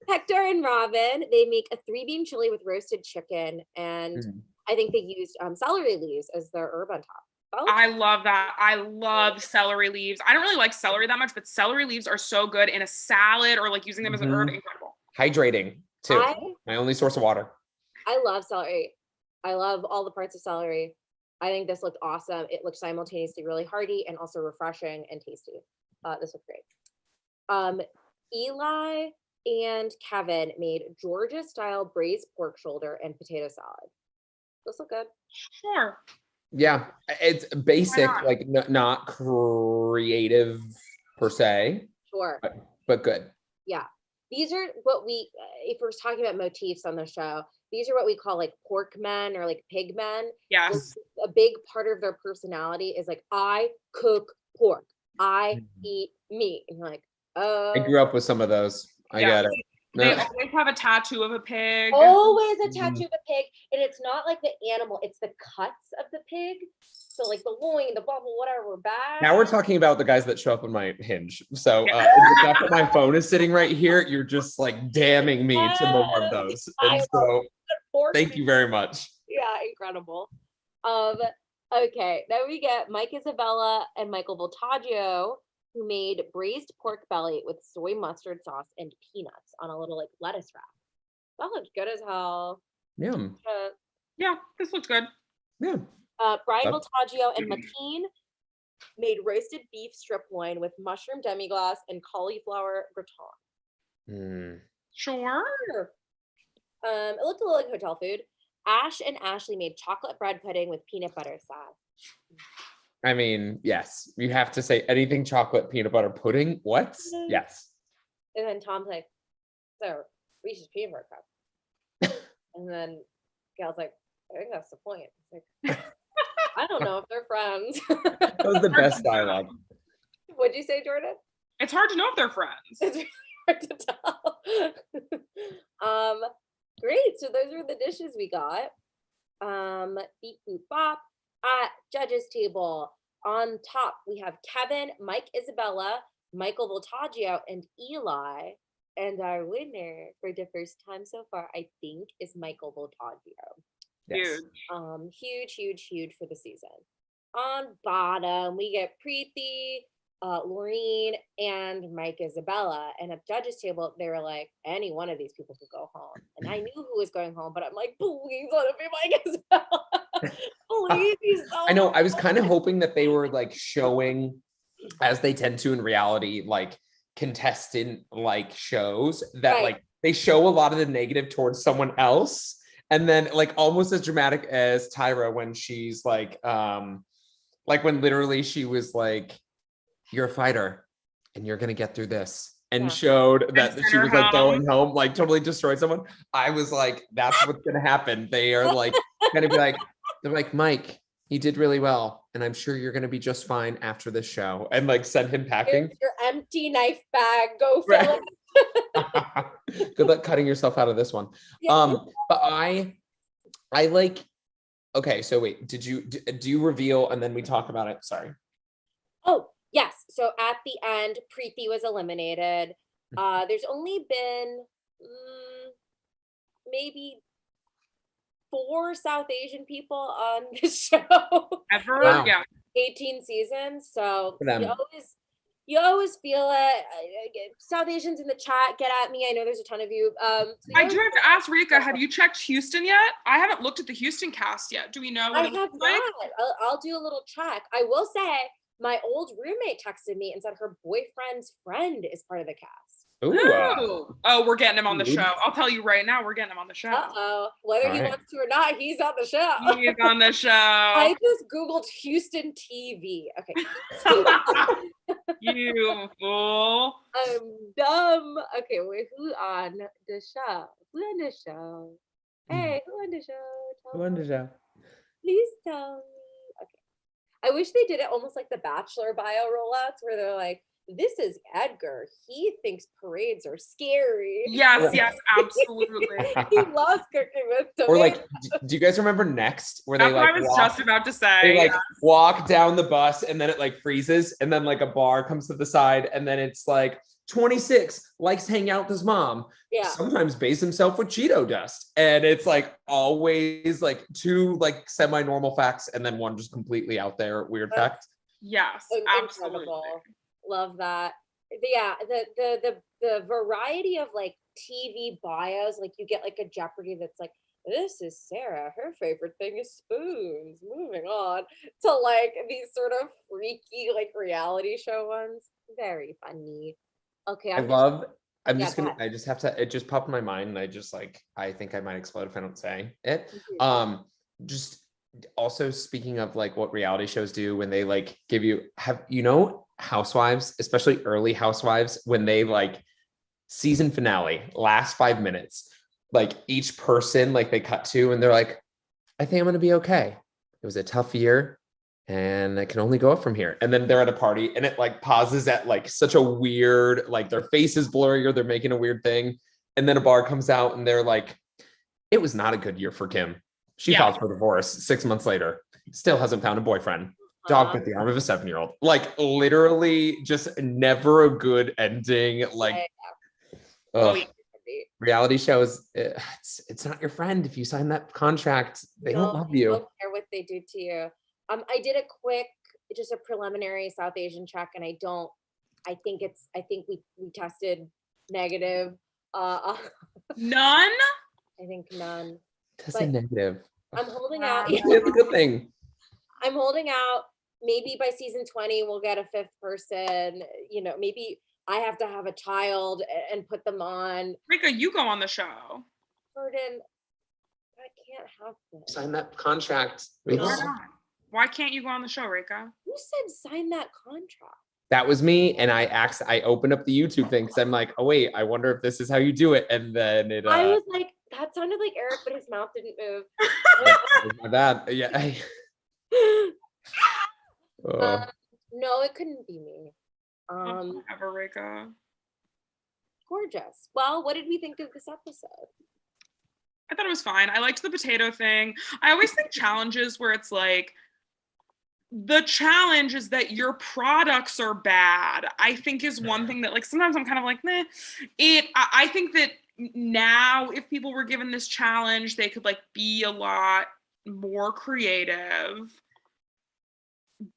Hector and Robin. They make a 3-bean chili with roasted chicken, and I think they used celery leaves as their herb on top. Oh. I love that. I love celery leaves. I don't really like celery that much, but celery leaves are so good in a salad or like using them as an herb. Incredible. Hydrating too. My only source of water. I love celery. I love all the parts of celery. I think this looked awesome. It looked simultaneously really hearty and also refreshing and tasty. This looked great. Eli and Kevin made Georgia-style braised pork shoulder and potato salad. This look good. Sure. Yeah, it's basic, like not creative per se. Sure. But good. Yeah. These are what we, if we're talking about motifs on the show, these are what we call like pork men or like pig men. Yes. A big part of their personality is like, I cook pork. I eat meat. And you're like, oh. I grew up with some of those. I get it. They always have a tattoo of a pig. Always a tattoo of a pig. And it's not like the animal, it's the cuts of the pig. So like the loin, the bubble, whatever, bad. Now we're talking about the guys that show up on my Hinge. So the fact that my phone is sitting right here, you're just like damning me to more of those. And so thank you very much. Yeah, incredible. Okay, then we get Mike Isabella and Michael Voltaggio, who made braised pork belly with soy mustard sauce and peanuts on a little like lettuce wrap. That looked good as hell. Yum. Yeah, this looks good. Yeah. Brian Voltaggio and Mateen made roasted beef strip loin with mushroom demi-glace and cauliflower gratin. Sure. It looked a little like hotel food. Ash and Ashley made chocolate bread pudding with peanut butter sauce. I mean, yes, you have to say anything chocolate peanut butter pudding. What? Yes. And then Tom's like, so Reese's peanut butter cup. And then Gail's like, I think that's the point. It's like, I don't know if they're friends. That was the best dialogue. What'd you say, Jordan? It's hard to know if they're friends. It's hard to tell. Great. So those are the dishes we got. Beep boop bop. At judges table, on top we have Kevin, Mike Isabella, Michael Voltaggio, and Eli. And our winner for the first time so far, I think, is Michael Voltaggio. Yes. Huge for the season. On bottom, we get Preeti, Laureen, and Mike Isabella. And at judges table, they were like, any one of these people could go home. And I knew who was going home, but I'm like, please let it be Mike Isabella. Please. I know. I was kind of hoping that they were like showing, as they tend to in reality, like contestant like shows that like they show a lot of the negative towards someone else. And then like almost as dramatic as Tyra when she's like when literally she was like, you're a fighter and you're going to get through this. And showed that she was like going home, like totally destroyed someone. I was like, that's what's going to happen. They are like, going to be like, they're like, Mike, you did really well. And I'm sure you're going to be just fine after this show. And like send him packing. Here's your empty knife bag. Go fill it. Good luck cutting yourself out of this one. But I like, okay, so wait, do you reveal and then we talk about it? Sorry. Oh, yes. So at the end, Preeti was eliminated. There's only been maybe 4 South Asian people on this show. Ever? Wow. Yeah. 18 seasons. So you always feel it. South Asians in the chat, get at me. I know there's a ton of you. So I do have to ask Rika, have you checked Houston yet? I haven't looked at the Houston cast yet. Do we know what I have not. I'll do a little check. I will say my old roommate texted me and said her boyfriend's friend is part of the cast. Ooh. Oh, we're getting him on the show. I'll tell you right now, we're getting him on the show. Whether he wants to or not, he's on the show. He's on the show. I just Googled Houston TV. Okay. You fool. I'm dumb. Okay, wait, who on the show? Who on the show? Hey, who on the show? Who on the show? Please tell me. Okay. I wish they did it almost like the Bachelor bio rollouts where they're like, this is Edgar. He thinks parades are scary. Yes, absolutely. He loves cooking with tomatoes. Or like, do you guys remember Next, where That's they like what I was just about to say. they like walk down the bus and then it like freezes and then like a bar comes to the side and then it's like 26 likes hanging out with his mom. Yeah. Sometimes bathes himself with Cheeto dust. And it's like always like two like semi-normal facts and then one just completely out there weird fact. Yes, absolutely. Incredible. Love that. But yeah, the variety of like TV bios, like you get like a Jeopardy that's like, this is Sarah, her favorite thing is spoons, moving on, to like these sort of freaky like reality show ones. Very funny. Okay, I just have to, it just popped in my mind and I think I might explode if I don't say it. Just also speaking of like what reality shows do when they like give you, Housewives, especially early Housewives, when they like season finale, last 5 minutes, like each person, like they cut to and they're like, I think I'm going to be okay. It was a tough year and I can only go up from here. And then they're at a party and it like pauses at like such a weird, like their face is blurry or they're making a weird thing. And then a bar comes out and they're like, it was not a good year for Kim. She filed for divorce 6 months later, still hasn't found a boyfriend. Dog bit the arm of a 7-year-old. Like literally just never a good ending. Like, reality shows, it's not your friend. If you sign that contract, they don't love you. Don't care what they do to you. I did a quick, just a preliminary South Asian check, and I think we tested negative. None? I think none. Tested negative. I'm holding out. That's a good thing. I'm holding out. Maybe by season 20, we'll get a 5th person. Maybe I have to have a child and put them on. Rika, you go on the show. Jordan, I can't have this. Sign that contract. Why can't you go on the show, Rika? Who said sign that contract? That was me, and I opened up the YouTube thing because I'm like, oh wait, I wonder if this is how you do it, and then it. I was like, that sounded like Eric, but his mouth didn't move. My bad. Yeah. No, it couldn't be me. Ever, Rika. Gorgeous. Well, what did we think of this episode? I thought it was fine. I liked the potato thing. I always think challenges where it's like, the challenge is that your products are bad, I think is one thing that like sometimes I'm kind of like, meh. I think that now if people were given this challenge, they could like be a lot more creative.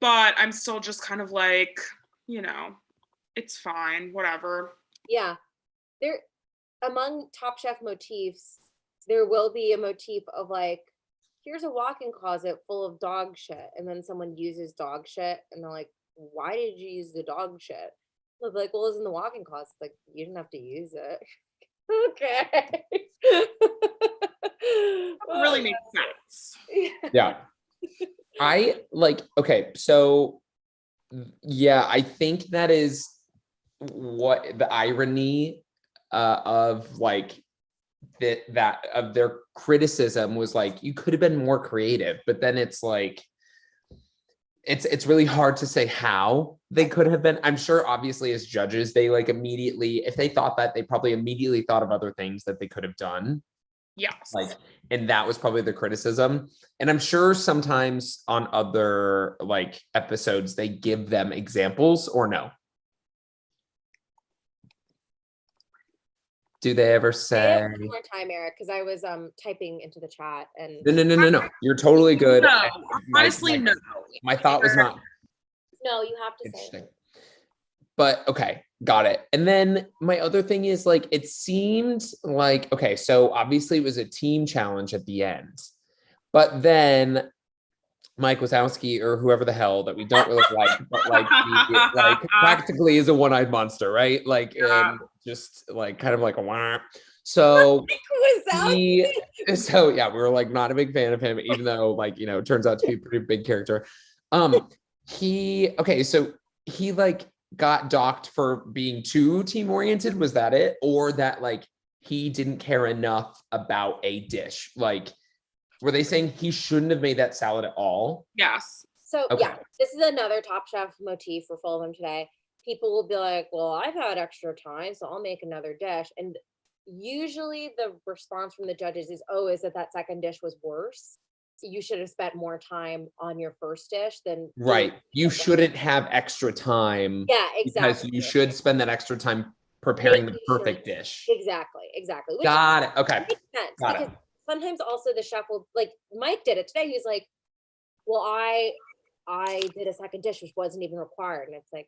But I'm still just kind of like, it's fine, whatever. Yeah. There, among Top Chef motifs, there will be a motif of like, here's a walk-in closet full of dog shit. And then someone uses dog shit and they're like, why did you use the dog shit? They'll be like, well, it's in the walk-in closet. Like, you didn't have to use it. Okay. That really makes sense. Yeah. So yeah, I think that is what the irony of like that of their criticism was like, you could have been more creative, but then it's like it's really hard to say how they could have been. I'm sure obviously as judges, they like immediately, if they thought that, they probably immediately thought of other things that they could have done. Yes. And that was probably the criticism. And I'm sure sometimes on other like episodes, they give them examples or no. Do they ever say? One more time, Eric, because I was typing into the chat and. No. You're totally good. No, honestly, no. My thought was not. No, you have to say it. But okay, got it. And then my other thing is like, it seemed like, okay, so obviously it was a team challenge at the end, but then Mike Wazowski or whoever the hell that we don't really like, but like, he, like practically is a one-eyed monster, right? Like, and just like kind of like a wah. So yeah, we were like not a big fan of him, even though like, it turns out to be a pretty big character. So he like got docked for being too team oriented. Was that it? Or that like he didn't care enough about a dish? Like, were they saying he shouldn't have made that salad at all? Yes. So Okay. yeah, this is another Top Chef motif for Feldman today. People will be like, well, I've had extra time, so I'll make another dish. And usually the response from the judges is, oh, is that second dish was worse? You should have spent more time on your first dish than Right. You shouldn't have extra time. Yeah, Because exactly. you should spend that extra time preparing the Making perfect sure. dish. Exactly. Which Got it. Okay. makes sense Got because it. sometimes also the chef will, like Mike did it today. He was like, well, I did a second dish which wasn't even required. And it's like,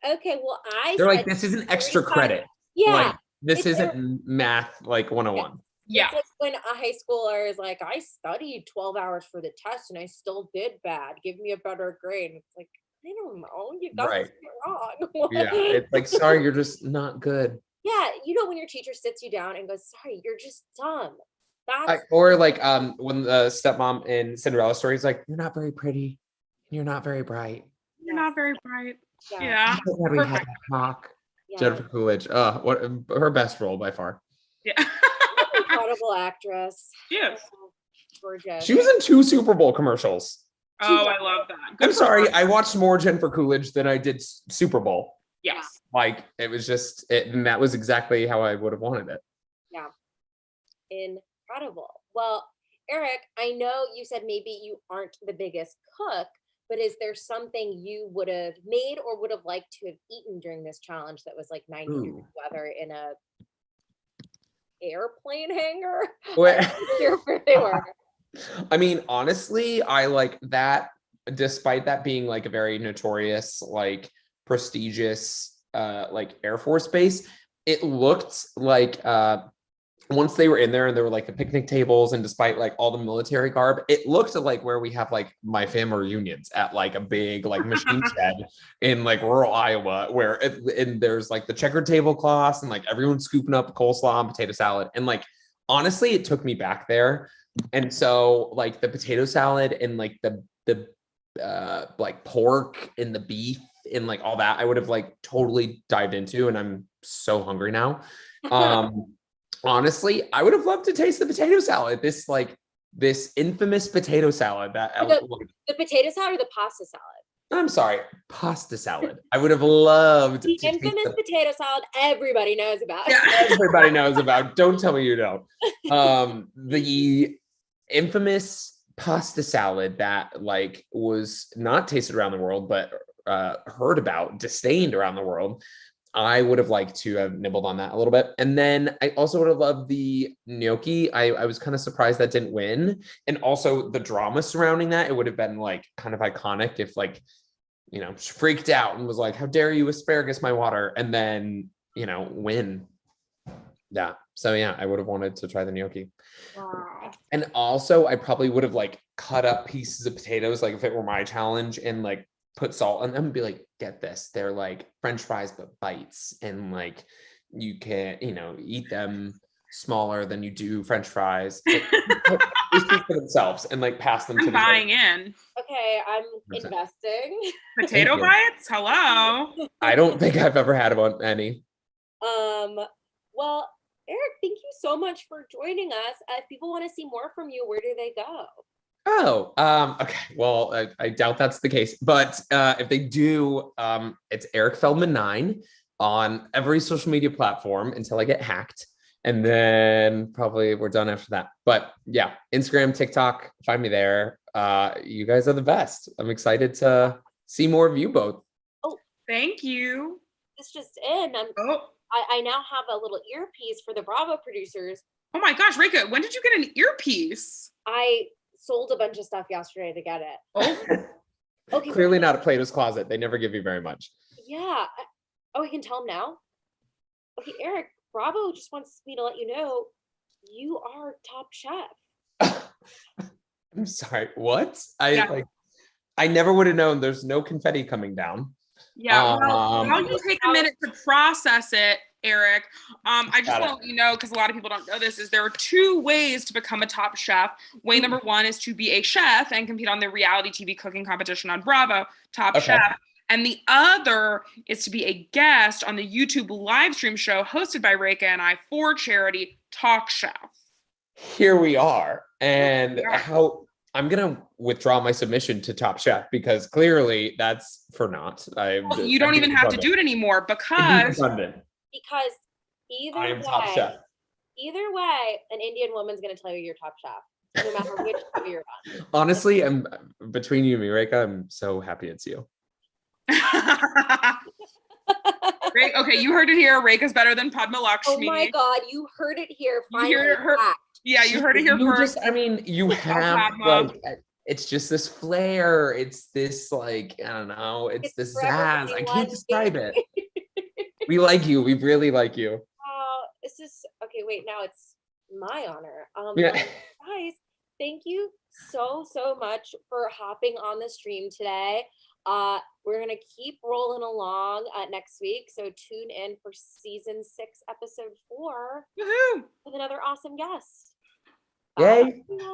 okay, well, They're like, spent this isn't extra 35 credit. Yeah. Like, this It's isn't math like 101. Yeah. It's like when a high schooler is like, I studied 12 hours for the test and I still did bad. Give me a better grade. It's like, I don't know. You got Right. it wrong. Yeah. It's like, sorry, you're just not good. Yeah. You know, when your teacher sits you down and goes, sorry, you're just dumb. That's Or like when the stepmom in Cinderella story is like, you're not very pretty. You're not very bright. You're not very bright. Yeah. Yeah. I'm so glad we had Perfect. that talk. Yeah. Jennifer Coolidge. What her best role by far. Yeah. Incredible actress. Yes. Gorgeous. She was in 2 Super Bowl commercials. Oh, I love that. Good I'm for sorry, her. I watched more Jennifer Coolidge than I did Super Bowl. Yes. Like it was just it, and that was exactly how I would have wanted it. Yeah. Incredible. Well, Eric, I know you said maybe you aren't the biggest cook, but is there something you would have made or would have liked to have eaten during this challenge that was like 90 degrees Ooh. weather in a airplane hangar? Wait. I'm not sure where they were. I mean, honestly, I like that despite that being like a very notorious, like prestigious like Air Force base, it looked like once they were in there and there were like the picnic tables and despite like all the military garb, it looked like where we have like my family reunions at like a big like machine shed in like rural Iowa where and there's like the checkered tablecloths and like everyone's scooping up coleslaw and potato salad. And like, honestly, it took me back there. And so like the potato salad and like the like pork and the beef and like all that, I would have like totally dived into and I'm so hungry now. Honestly, I would have loved to taste the potato salad. This infamous potato salad that The potato salad or the pasta salad? I'm sorry, pasta salad. I would have loved The to taste infamous potato salad everybody knows about. Yeah. everybody knows about. Don't tell me you don't. The infamous pasta salad that like was not tasted around the world, but heard about, disdained around the world. I would have liked to have nibbled on that a little bit. And then I also would have loved the gnocchi. I was kind of surprised that didn't win. And also the drama surrounding that, it would have been like kind of iconic if like, you know, she freaked out and was like, how dare you asparagus my water? And then, you know, win. Yeah. So yeah, I would have wanted to try the gnocchi. Wow. And also I probably would have like cut up pieces of potatoes, like if it were my challenge and like put salt on them and be like, get this, they're like French fries but bites, and like you can, you know, eat them smaller than you do French fries. They speak for themselves and like pass them to I'm the buying in. Okay, I'm 100%. investing. Potato you. bites? Hello. I don't think I've ever had one any. Well, Eric, thank you so much for joining us. If people want to see more from you, where do they go? Oh, okay. Well, I doubt that's the case, but if they do, it's Eric Feldman 9 on every social media platform until I get hacked. And then probably we're done after that. But yeah, Instagram, TikTok, find me there. You guys are the best. I'm excited to see more of you both. Oh, Thank you. this just in. Oh. I now have a little earpiece for the Bravo producers. Oh my gosh, Rika, when did you get an earpiece? I sold a bunch of stuff yesterday to get it. Oh. Okay. Clearly not a Plato's Closet. They never give you very much. Yeah. Oh, I can tell them now? Okay, Eric, Bravo just wants me to let you know you are top chef. I'm sorry. What? Yeah. I never would have known. There's no confetti coming down. Yeah, well, while you take a minute to process it, Eric, I just want to let you know, because a lot of people don't know this, is there are 2 ways to become a top chef. Way number 1 is to be a chef and compete on the reality TV cooking competition on Bravo, Top Chef. And the other is to be a guest on the YouTube live stream show hosted by Reka and I for charity, Talk Chef. Here we are. And I'm gonna withdraw my submission to Top Chef because clearly that's for naught. You don't even have to do it anymore because either way, Top Chef. Either way, an Indian woman's gonna tell you you're Top Chef, no matter which show you're on. Honestly, I'm between you and me, Reka. I'm so happy it's you. Okay, you heard it here. Reka's better than Padma Lakshmi. Oh my God, you heard it here. Finally, yeah, you heard it here first. You have like, it's just this flair. It's this like, I don't know. It's this zazz. I can't describe it. We like you. We really like you. This is okay. Wait, now it's my honor. Guys, thank you so much for hopping on the stream today. We're gonna keep rolling along next week, so tune in for season 6, episode 4 with another awesome guest. Yay! Bye.